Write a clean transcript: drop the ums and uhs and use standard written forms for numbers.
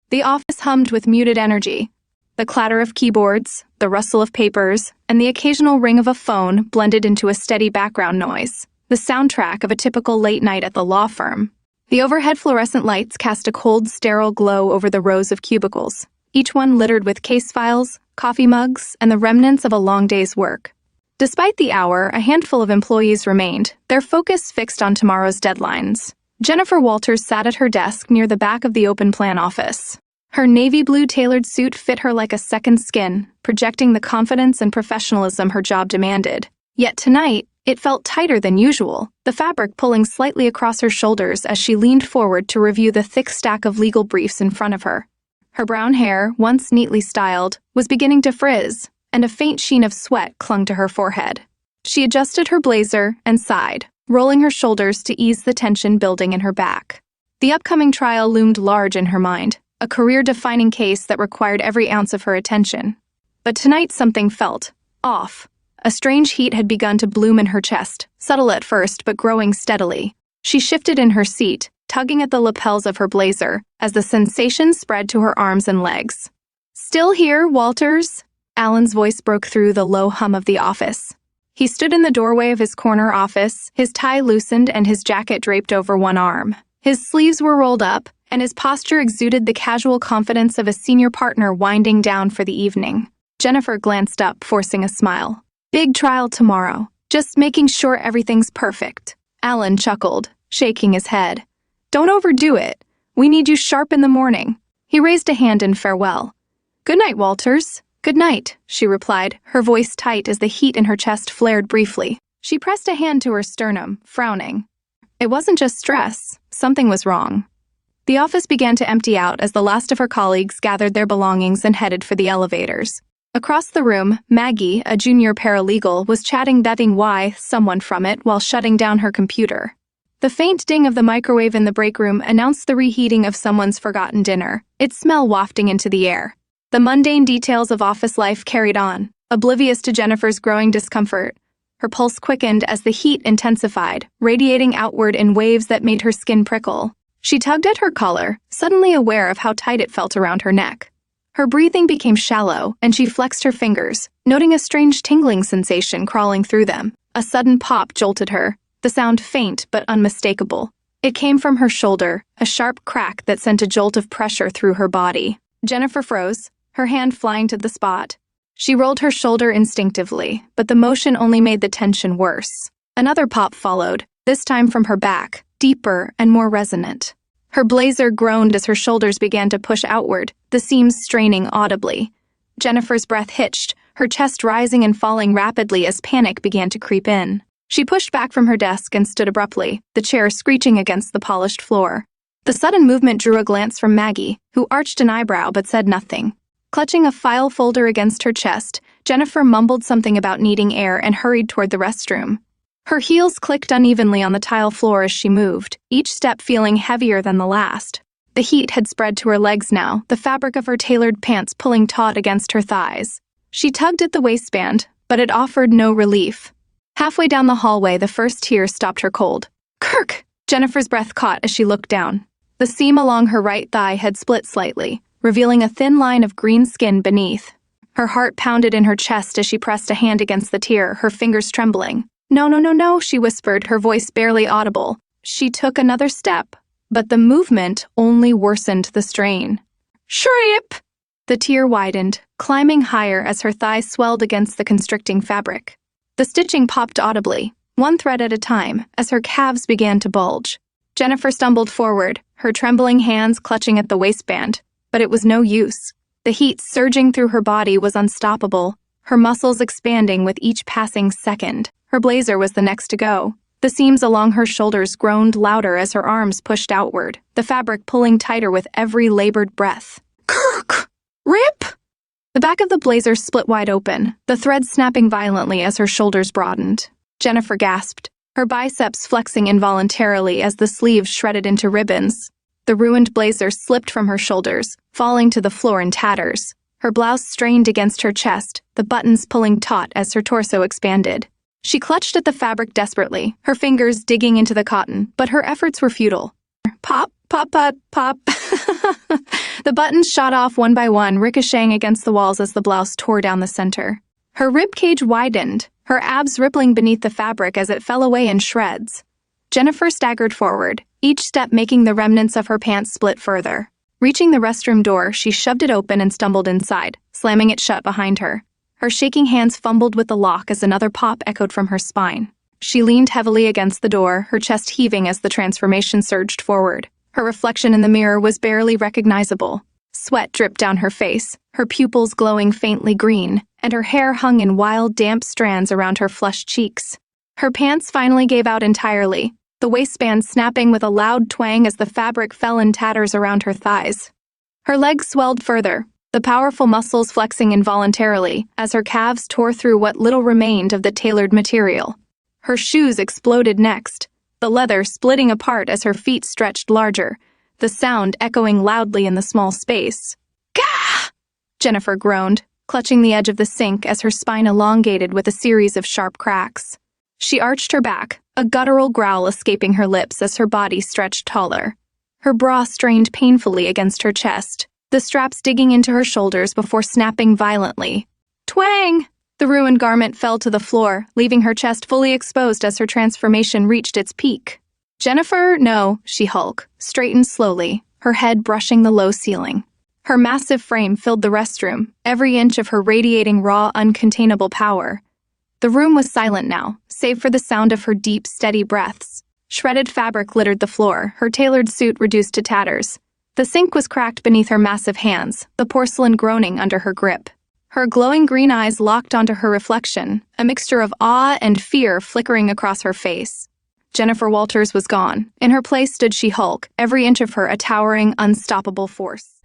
The office hummed with muted energy. The clatter of keyboards, the rustle of papers, and the occasional ring of a phone blended into a steady background noise, the soundtrack of a typical late night at the law firm. The overhead fluorescent lights cast a cold, sterile glow over the rows of cubicles, each one littered with case files, coffee mugs, and the remnants of a long day's work. Despite the hour, a handful of employees remained, their focus fixed on tomorrow's deadlines. Jennifer Walters sat at her desk near the back of the open plan office. Her navy blue tailored suit fit her like a second skin, projecting the confidence and professionalism her job demanded. Yet tonight, it felt tighter than usual, the fabric pulling slightly across her shoulders as she leaned forward to review the thick stack of legal briefs in front of her. Her brown hair, once neatly styled, was beginning to frizz, and a faint sheen of sweat clung to her forehead. She adjusted her blazer and sighed, rolling her shoulders to ease the tension building in her back. The upcoming trial loomed large in her mind, a career-defining case that required every ounce of her attention. But tonight something felt off. A strange heat had begun to bloom in her chest, subtle at first but growing steadily. She shifted in her seat, tugging at the lapels of her blazer, as the sensation spread to her arms and legs. "Still here, Walters?" Alan's voice broke through the low hum of the office. He stood in the doorway of his corner office, his tie loosened and his jacket draped over one arm. His sleeves were rolled up, and his posture exuded the casual confidence of a senior partner winding down for the evening. Jennifer glanced up, forcing a smile. "Big trial tomorrow. Just making sure everything's perfect." Alan chuckled, shaking his head. "Don't overdo it. We need you sharp in the morning." He raised a hand in farewell. "Good night, Walters." "Good night," she replied, her voice tight as the heat in her chest flared briefly. She pressed a hand to her sternum, frowning. It wasn't just stress. Something was wrong. The office began to empty out as the last of her colleagues gathered their belongings and headed for the elevators. Across the room, Maggie, a junior paralegal, was chatting someone from it while shutting down her computer. The faint ding of the microwave in the break room announced the reheating of someone's forgotten dinner, its smell wafting into the air. The mundane details of office life carried on, oblivious to Jennifer's growing discomfort. Her pulse quickened as the heat intensified, radiating outward in waves that made her skin prickle. She tugged at her collar, suddenly aware of how tight it felt around her neck. Her breathing became shallow, and she flexed her fingers, noting a strange tingling sensation crawling through them. A sudden pop jolted her, the sound faint but unmistakable. It came from her shoulder, a sharp crack that sent a jolt of pressure through her body. Jennifer froze, her hand flying to the spot. She rolled her shoulder instinctively, but the motion only made the tension worse. Another pop followed, this time from her back, deeper and more resonant. Her blazer groaned as her shoulders began to push outward, the seams straining audibly. Jennifer's breath hitched, her chest rising and falling rapidly as panic began to creep in. She pushed back from her desk and stood abruptly, the chair screeching against the polished floor. The sudden movement drew a glance from Maggie, who arched an eyebrow but said nothing. Clutching a file folder against her chest, Jennifer mumbled something about needing air and hurried toward the restroom. Her heels clicked unevenly on the tile floor as she moved, each step feeling heavier than the last. The heat had spread to her legs now, the fabric of her tailored pants pulling taut against her thighs. She tugged at the waistband, but it offered no relief. Halfway down the hallway, the first tear stopped her cold. "Kirk!" Jennifer's breath caught as she looked down. The seam along her right thigh had split slightly, revealing a thin line of green skin beneath. Her heart pounded in her chest as she pressed a hand against the tear, her fingers trembling. No, she whispered, her voice barely audible. She took another step, but the movement only worsened the strain. "Shrip!" The tear widened, climbing higher as her thigh swelled against the constricting fabric. The stitching popped audibly, one thread at a time, as her calves began to bulge. Jennifer stumbled forward, her trembling hands clutching at the waistband, but it was no use. The heat surging through her body was unstoppable, her muscles expanding with each passing second. Her blazer was the next to go. The seams along her shoulders groaned louder as her arms pushed outward, the fabric pulling tighter with every labored breath. "Kirk! Rip!" The back of the blazer split wide open, the thread snapping violently as her shoulders broadened. Jennifer gasped, her biceps flexing involuntarily as the sleeves shredded into ribbons. The ruined blazer slipped from her shoulders, falling to the floor in tatters. Her blouse strained against her chest, the buttons pulling taut as her torso expanded. She clutched at the fabric desperately, her fingers digging into the cotton, but her efforts were futile. Pop! Pop, pop, pop. The buttons shot off one by one, ricocheting against the walls as the blouse tore down the center. Her ribcage widened, her abs rippling beneath the fabric as it fell away in shreds. Jennifer staggered forward, each step making the remnants of her pants split further. Reaching the restroom door, she shoved it open and stumbled inside, slamming it shut behind her. Her shaking hands fumbled with the lock as another pop echoed from her spine. She leaned heavily against the door, her chest heaving as the transformation surged forward. Her reflection in the mirror was barely recognizable. Sweat dripped down her face, her pupils glowing faintly green, and her hair hung in wild, damp strands around her flushed cheeks. Her pants finally gave out entirely, the waistband snapping with a loud twang as the fabric fell in tatters around her thighs. Her legs swelled further, the powerful muscles flexing involuntarily as her calves tore through what little remained of the tailored material. Her shoes exploded next, the leather splitting apart as her feet stretched larger, the sound echoing loudly in the small space. Gah! Jennifer groaned, clutching the edge of the sink as her spine elongated with a series of sharp cracks. She arched her back, a guttural growl escaping her lips as her body stretched taller. Her bra strained painfully against her chest, the straps digging into her shoulders before snapping violently. Twang! The ruined garment fell to the floor, leaving her chest fully exposed as her transformation reached its peak. Jennifer, no, she hulked, straightened slowly, her head brushing the low ceiling. Her massive frame filled the restroom, every inch of her radiating raw, uncontainable power. The room was silent now, save for the sound of her deep, steady breaths. Shredded fabric littered the floor, her tailored suit reduced to tatters. The sink was cracked beneath her massive hands, the porcelain groaning under her grip. Her glowing green eyes locked onto her reflection, a mixture of awe and fear flickering across her face. Jennifer Walters was gone. In her place stood She-Hulk, every inch of her a towering, unstoppable force.